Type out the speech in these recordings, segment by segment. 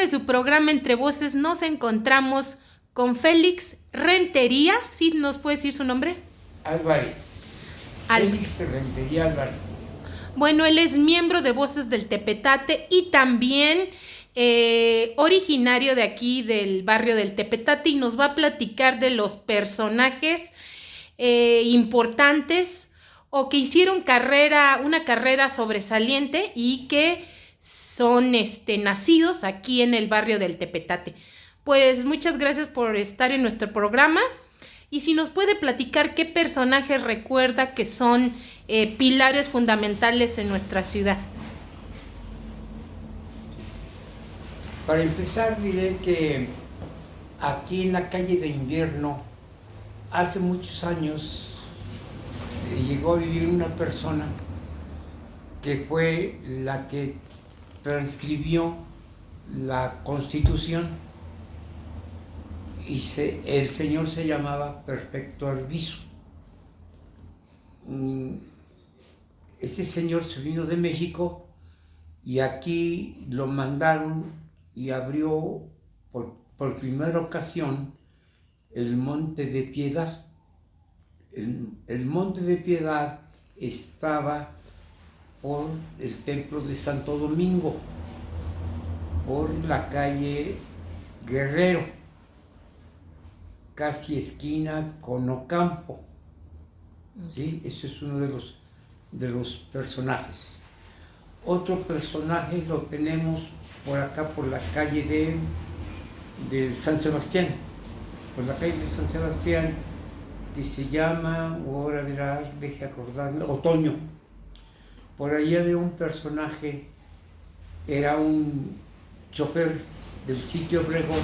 de su programa Entre Voces nos encontramos con Félix Rentería. ¿Sí nos puede decir su nombre? Álvarez. Félix Rentería Álvarez. Bueno, él es miembro de Voces del Tepetate y también originario de aquí del barrio del Tepetate, y nos va a platicar de los personajes importantes o que hicieron una carrera sobresaliente y que son nacidos aquí en el barrio del Tepetate. Pues muchas gracias por estar en nuestro programa, y si nos puede platicar qué personajes recuerda que son pilares fundamentales en nuestra ciudad. Para empezar diré que aquí en la calle de Invierno, hace muchos años, llegó a vivir una persona que fue la que transcribió la Constitución, y el señor se llamaba Perfecto Arvizu. Ese señor se vino de México y aquí lo mandaron y abrió por primera ocasión el Monte de Piedad. El Monte de Piedad estaba por el Templo de Santo Domingo, por la calle Guerrero, casi esquina con Ocampo. ¿Sí? Ese es uno de los personajes. Otro personaje lo tenemos por acá, por la calle de San Sebastián, por la calle de San Sebastián, que se llama, ahora verás, deje acordarme, Otoño. Por ahí había un personaje, era un chofer del sitio Obregón,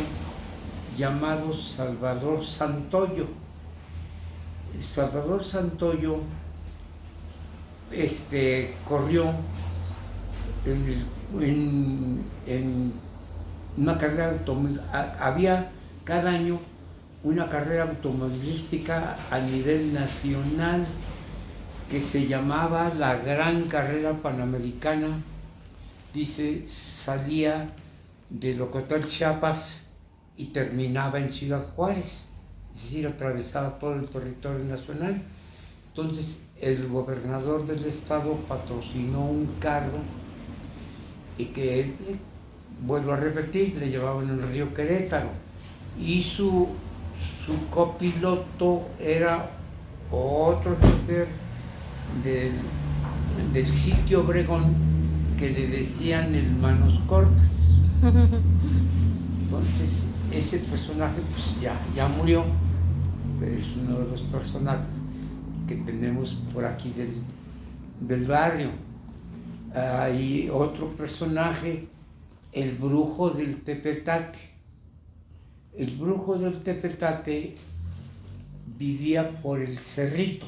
llamado Salvador Santoyo. Salvador Santoyo corrió en una carrera automovilística. Había cada año una carrera automovilística a nivel nacional que se llamaba la Gran Carrera Panamericana. Dice, salía de Ocotal, Chiapas, y terminaba en Ciudad Juárez, es decir, atravesaba todo el territorio nacional. Entonces el gobernador del estado patrocinó un carro y que, vuelvo a repetir, le llevaban el río Querétaro, y su copiloto era otro chofer del sitio Obregón, que le decían el Manos Cortas. Entonces ese personaje pues ya murió, es uno de los personajes que tenemos por aquí del barrio. Hay otro personaje, el Brujo del Tepetate. El Brujo del Tepetate vivía por el Cerrito.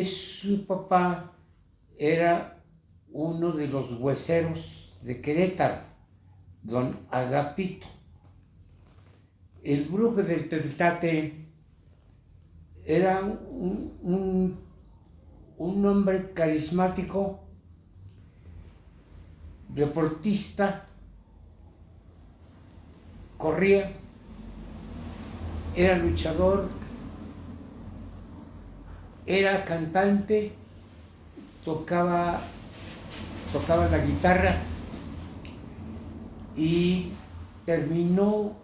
Su papá era uno de los hueseros de Querétaro, don Agapito. El Brujo del Tepetate era un hombre carismático, deportista, corría, era luchador, era cantante, tocaba la guitarra, y terminó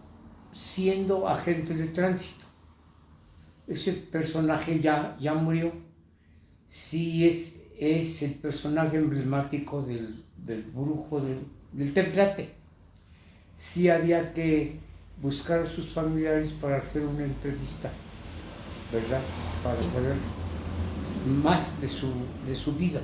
siendo agente de tránsito. Ese personaje ya murió. Sí es el personaje emblemático del Brujo del Tepetate. Sí había que buscar a sus familiares para hacer una entrevista, ¿verdad? Para saber más de su vida.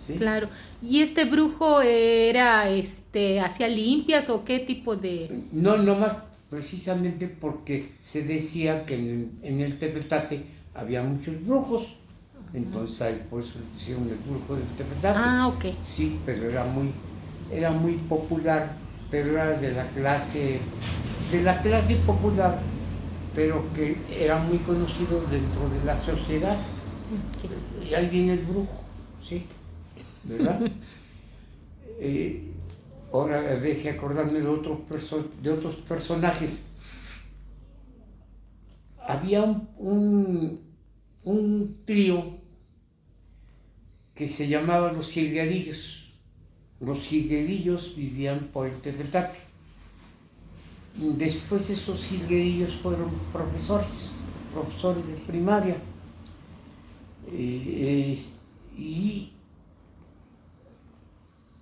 ¿Sí? Claro. ¿Y este brujo era, hacía limpias o qué tipo de...? No, más precisamente porque se decía que en el Tepetate había muchos brujos, entonces por eso le pusieron el Brujo del Tepetate. Ah, ok. Sí, pero era muy popular, pero era de la clase popular, pero que era muy conocido dentro de la sociedad. Okay. Y ahí viene el brujo, ¿sí? ¿Verdad? ahora deje acordarme de otros personajes. Había un trío que se llamaba Los Jilguerillos. Los Jilguerillos vivían por el Tepetate. Después esos jilguerillos fueron profesores de primaria. Y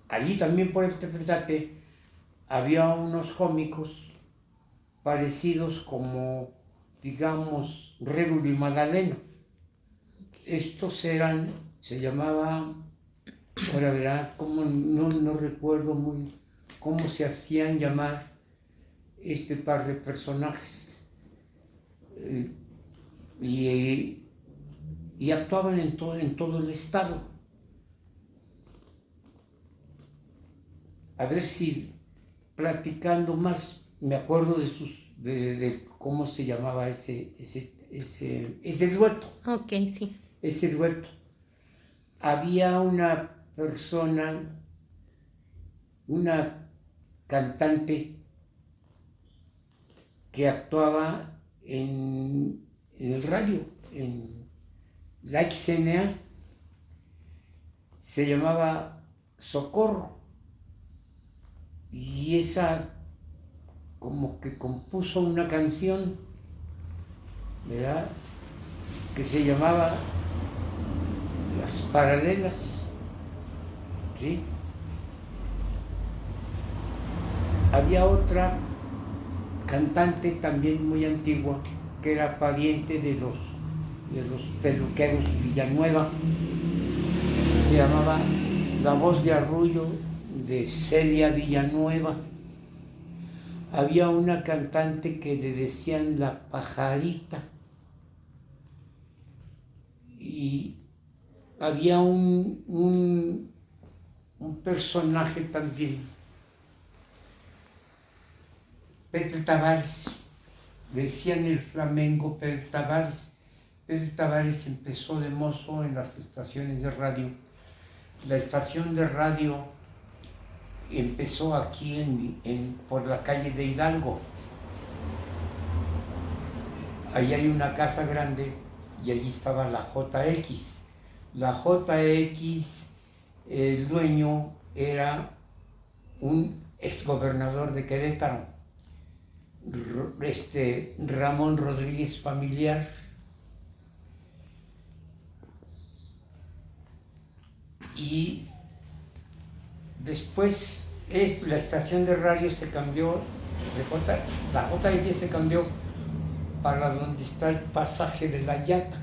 allí también por el Tepetate había unos cómicos parecidos como, digamos, Regulo y Magdaleno. Estos se llamaba, ahora verá, como no recuerdo muy cómo se hacían llamar este par de personajes. Y actuaban en todo el estado. A ver si platicando más me acuerdo de cómo se llamaba ese dueto. Ok, sí. Ese dueto. Había una persona, una cantante que actuaba en el radio, en la XNA, se llamaba Socorro, y esa como que compuso una canción, ¿verdad?, que se llamaba Las Paralelas, ¿sí? Había otra cantante también muy antigua que era pariente de los peluqueros Villanueva, se llamaba La Voz de Arrullo, de Celia Villanueva. Había una cantante que le decían La Pajarita, y había un personaje también, Pepe Tavares, decían el flamenco Pepe Tavares. Pepe Tavares empezó de mozo en las estaciones de radio. La estación de radio empezó aquí por la calle de Hidalgo. Ahí hay una casa grande y allí estaba la JX. La JX, el dueño era un exgobernador de Querétaro, Ramón Rodríguez Familiar. Y después la estación de radio se cambió, la JX se cambió para donde está el pasaje de la Llata.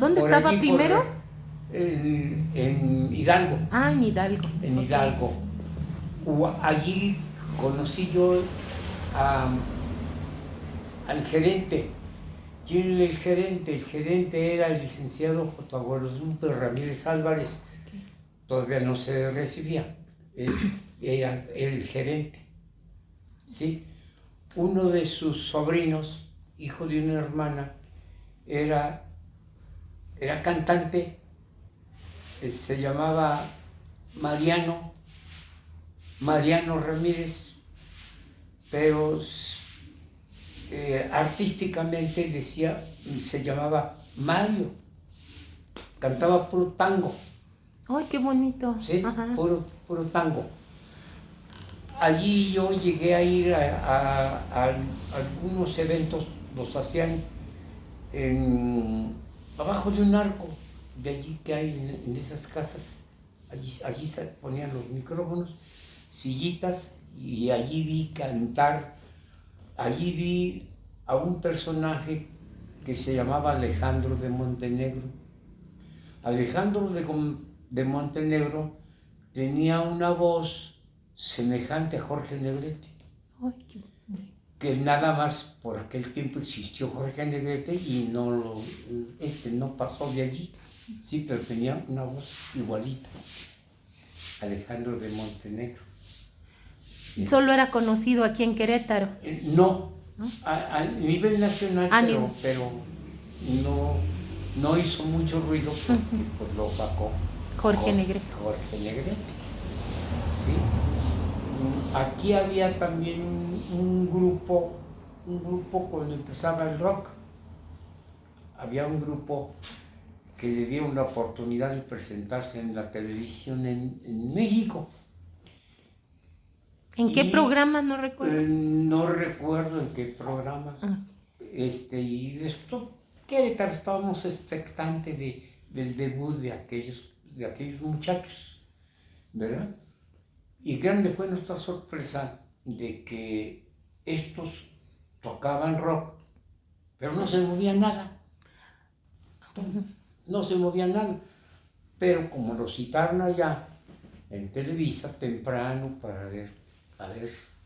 ¿Dónde estaba primero? En Hidalgo. En Hidalgo. En Hidalgo. Allí conocí yo al gerente. ¿Quién era el gerente? El gerente era el licenciado J. Guadalupe Ramírez Álvarez. Todavía no se recibía. Era el gerente. ¿Sí? Uno de sus sobrinos, hijo de una hermana, era cantante, se llamaba Mariano Ramírez, pero artísticamente se llamaba Mario, cantaba puro tango. ¡Ay, qué bonito! Sí, puro tango. Allí yo llegué a ir a algunos eventos, los hacían abajo de un arco, de allí que hay en esas casas. Allí se ponían los micrófonos, sillitas, y allí vi cantar. Allí vi a un personaje que se llamaba Alejandro de Montenegro. Alejandro de Montenegro tenía una voz semejante a Jorge Negrete. Ay, qué... Que nada más por aquel tiempo existió Jorge Negrete y no pasó de allí. Sí, pero tenía una voz igualita. Alejandro de Montenegro. ¿Solo era conocido aquí en Querétaro? No, a nivel nacional, pero no hizo mucho ruido porque pues lo opacó Jorge Negrete. Jorge Negrete, sí. aquí había también un grupo cuando empezaba el rock. Había un grupo que le dieron la oportunidad de presentarse en la televisión en México. ¿En qué programa? No recuerdo. No recuerdo en qué programa. Y de esto, Querétaro, estábamos expectantes del debut de aquellos muchachos, ¿verdad? Y grande fue nuestra sorpresa de que estos tocaban rock, pero no se movía nada. No se movía nada. Pero como los citaron allá en Televisa temprano para ver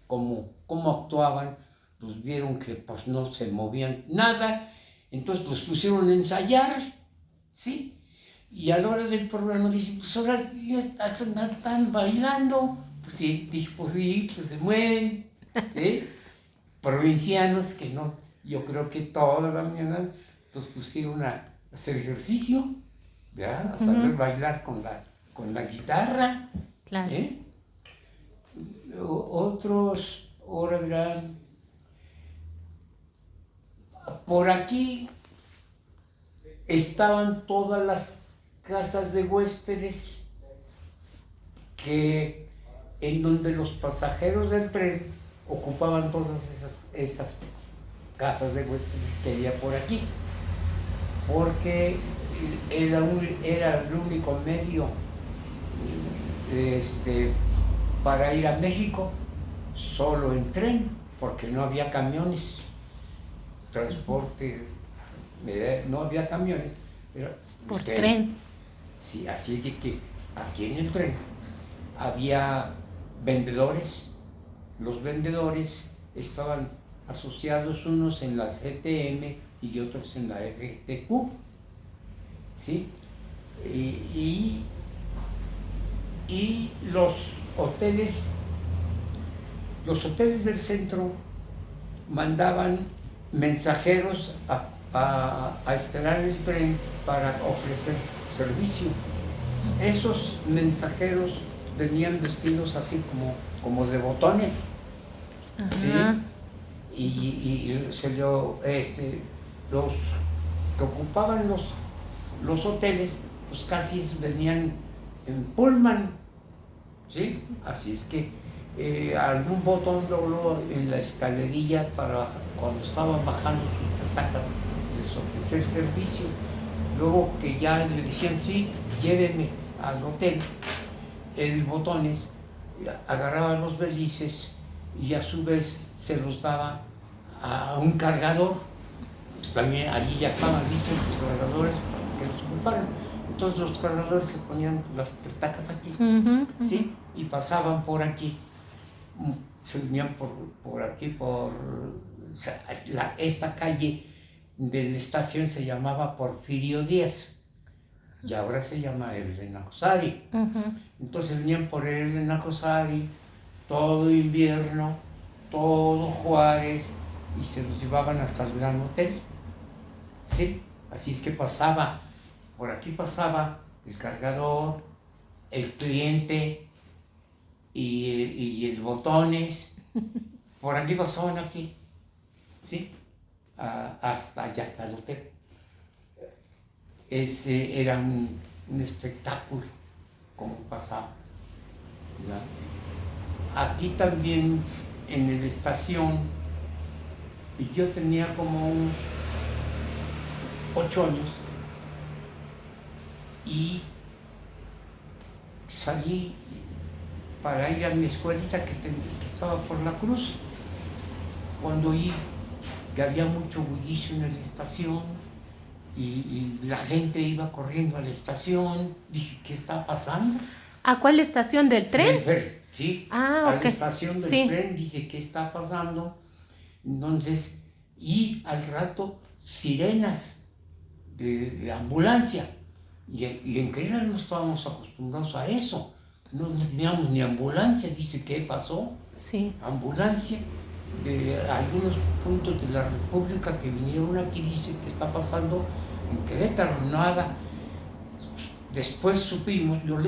cómo actuaban, pues vieron que pues no se movían nada, entonces los pusieron a ensayar, ¿sí? Y a la hora del programa dice, pues ahora ya están bailando, pues sí, dije, pues sí, pues se mueven, ¿sí? Provincianos que no, yo creo que toda la mañana los pusieron a hacer ejercicio, ¿verdad? A saber bailar con la guitarra, Claro. Otros, ahora verán, por aquí estaban todas las casas de huéspedes en donde los pasajeros del tren ocupaban todas esas casas de huéspedes que había por aquí, porque era el único medio para ir a México, solo en tren, porque no había camiones, transporte, no había camiones, era por tren. Sí, así es de que aquí en el tren había vendedores. Los vendedores estaban asociados unos en la CTM y otros en la RTQ, ¿sí? Y los hoteles del centro mandaban mensajeros a esperar el tren para ofrecer servicio. Esos mensajeros venían vestidos así como de botones, ¿sí? Y los que ocupaban los hoteles, pues casi venían en pullman, ¿sí? Así es que algún botón dobló en la escalerilla para cuando estaban bajando sus patacas les ofrecer servicio. Luego que ya le decían, sí, lléveme al hotel, el botones agarraba los belices y a su vez se los daba a un cargador. También allí ya estaban listos los cargadores para que los ocuparan. Entonces los cargadores se ponían las petacas aquí, ¿sí? Y pasaban por aquí, se venían por aquí, esta calle de la estación se llamaba Porfirio Díaz y ahora se llama Elena Cosari. Entonces venían por Elena Cosari todo invierno, todo Juárez, y se los llevaban hasta el Gran Hotel, ¿sí? Así es que por aquí pasaba el cargador, el cliente y el botones, por aquí pasaban aquí, ¿sí? Hasta el hotel. Ese era un espectáculo como pasaba, ¿verdad? Aquí también en la estación, yo tenía como unos 8 años y salí para ir a mi escuelita que estaba por la Cruz. Cuando oí que había mucho bullicio en la estación y la gente iba corriendo a la estación, dije, ¿qué está pasando? ¿A cuál estación del tren? Sí, a la estación del tren, dice, ¿qué está pasando? Entonces, y al rato, sirenas de ambulancia. Y en Querétaro no estábamos acostumbrados a eso. No teníamos ni ambulancia, dice, ¿qué pasó? Sí. Ambulancia de algunos puntos de la República que vinieron aquí, dice, ¿qué está pasando en Querétaro? Nada. Después supimos, yo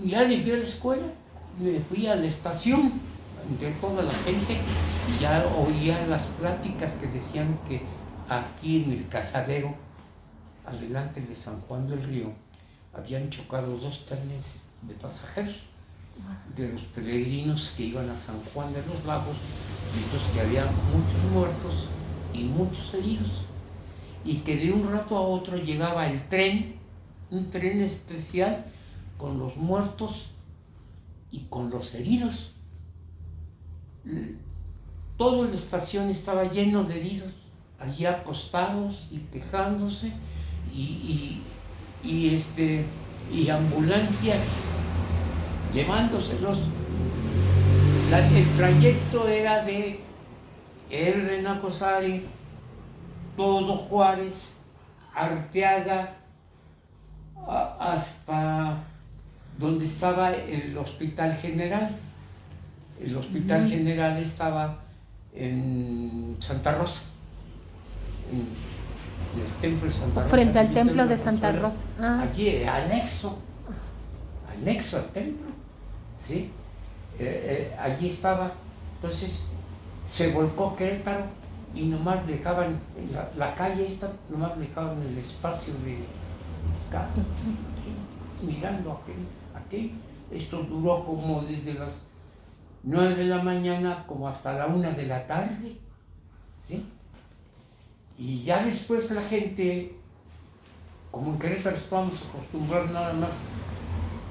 ya le vi a la escuela, me fui a la estación, entre toda la gente, y ya oía las pláticas que decían que aquí en el Cazadero, adelante de San Juan del Río, habían chocado 2 trenes de pasajeros de los peregrinos que iban a San Juan de los Lagos, y entonces que había muchos muertos y muchos heridos, y que de un rato a otro llegaba el tren, un tren especial con los muertos y con los heridos. Toda la estación estaba lleno de heridos, allí acostados y quejándose, y ambulancias llevándoselos. El trayecto era de Nacosari, todo Juárez, Arteaga, hasta donde estaba el Hospital General. El Hospital General estaba en Santa Rosa, en el templo de Santa Rosa. Frente al templo de Santa Rosa. Aquí, anexo al templo, ¿sí? Allí estaba. Entonces se volcó Querétaro y nomás dejaban, la calle esta, nomás dejaban el espacio de los carros, mirando aquí. Esto duró como desde las 9 de la mañana como hasta la 1 de la tarde, ¿sí? Y ya después la gente, como en Querétaro estábamos acostumbrados nada más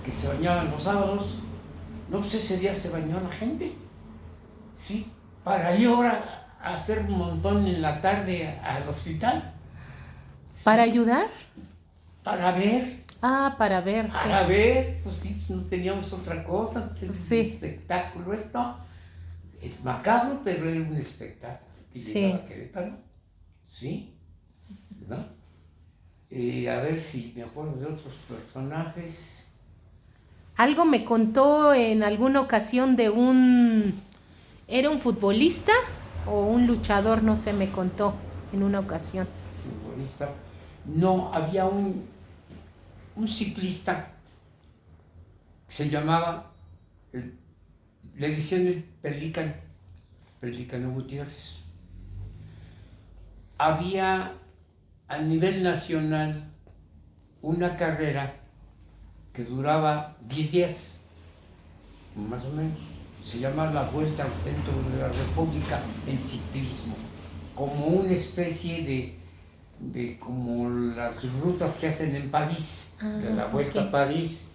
que se bañaban los sábados, no, pues ese día se bañó la gente, ¿sí? Para ir ahora a hacer un montón en la tarde al hospital. ¿Sí? ¿Para ayudar? Para ver. Para ver, sí. Para ver, pues sí, no teníamos otra cosa, es Sí. un espectáculo esto. Es macabro, pero era un espectáculo. Y Sí. llegaba a Querétaro, ¿sí? ¿Verdad? A ver si me acuerdo de otros personajes. Algo me contó en alguna ocasión de ¿era un futbolista o un luchador? No sé, me contó en una ocasión. Futbolista. No, había un ciclista, se llamaba, le decían el Pelícano Gutiérrez. Había a nivel nacional una carrera que duraba 10 días, más o menos. Se llama la Vuelta al Centro de la República en ciclismo, como una especie de como las rutas que hacen en París, de la Vuelta a París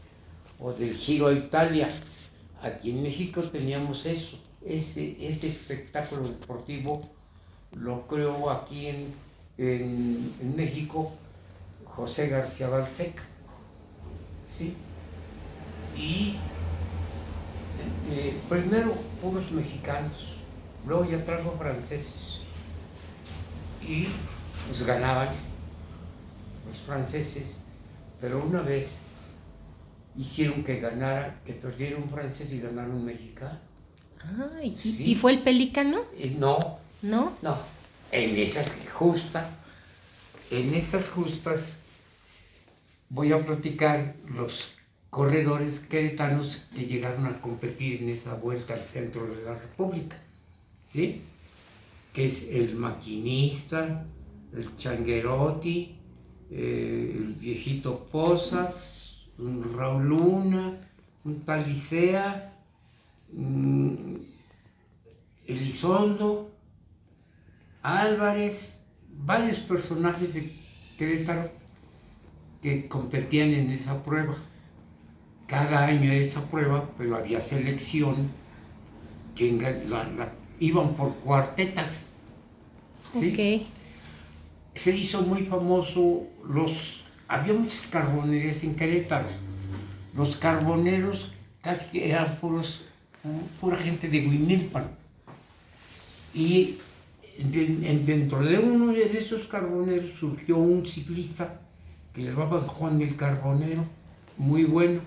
o del Giro a Italia. Aquí en México teníamos eso, ese espectáculo deportivo lo creó aquí en México José García Balseca, ¿sí? Y primero puros mexicanos, luego ya trajo franceses y pues ganaban los franceses, pero una vez hicieron que perdiera un francés y ganara un mexicano. ¿Y fue el Pelícano? No. ¿No? No, en esas justas voy a platicar los corredores queretanos que llegaron a competir en esa Vuelta al Centro de la República, ¿sí? Que es el Maquinista, el Changuerotti, el Viejito Pozas, un Raúl Luna, un Talicea, Elizondo, Álvarez, varios personajes de Querétaro que competían en esa prueba. Cada año esa prueba, pero había selección que iban por cuartetas, ¿sí? Okay. Se hizo muy famoso había muchas carbonerías en Querétaro. Los carboneros casi que eran pura gente de Huimilpan. Y dentro de uno de esos carboneros surgió un ciclista que llamaban Juan el Carbonero, muy bueno,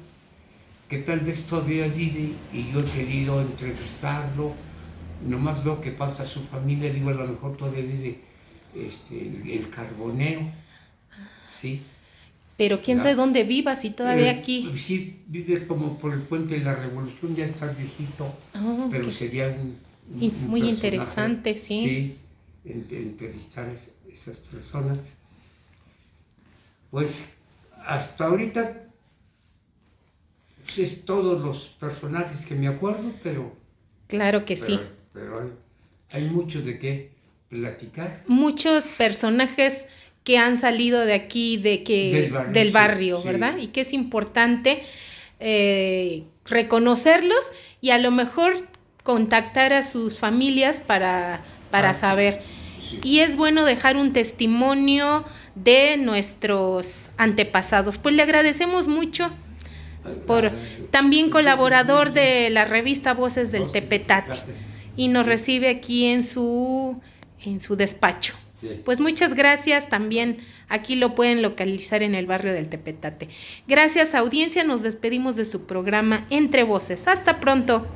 que tal vez todavía vive, y yo he querido entrevistarlo. Nomás veo que pasa a su familia, digo, a lo mejor todavía vive el Carbonero, ¿sí? pero quién sabe dónde viva, si todavía aquí. Sí, vive como por el puente de la Revolución, ya está viejito, pero Okay. sería un Muy personaje, interesante, sí. Sí, entrevistar a esas personas. Pues hasta ahorita pues, es todos los personajes que me acuerdo, pero Claro que sí. pero hay mucho de qué platicar. Muchos personajes que han salido de aquí, del barrio, sí, ¿verdad? sí. Y que es importante reconocerlos y a lo mejor contactar a sus familias para saber. Sí. Y es bueno dejar un testimonio de nuestros antepasados. Pues le agradecemos mucho por también colaborador de la revista Voces del Tepetate y nos recibe aquí en su despacho. Sí. Pues muchas gracias, también aquí lo pueden localizar en el barrio del Tepetate. Gracias, audiencia, nos despedimos de su programa Entre Voces. Hasta pronto.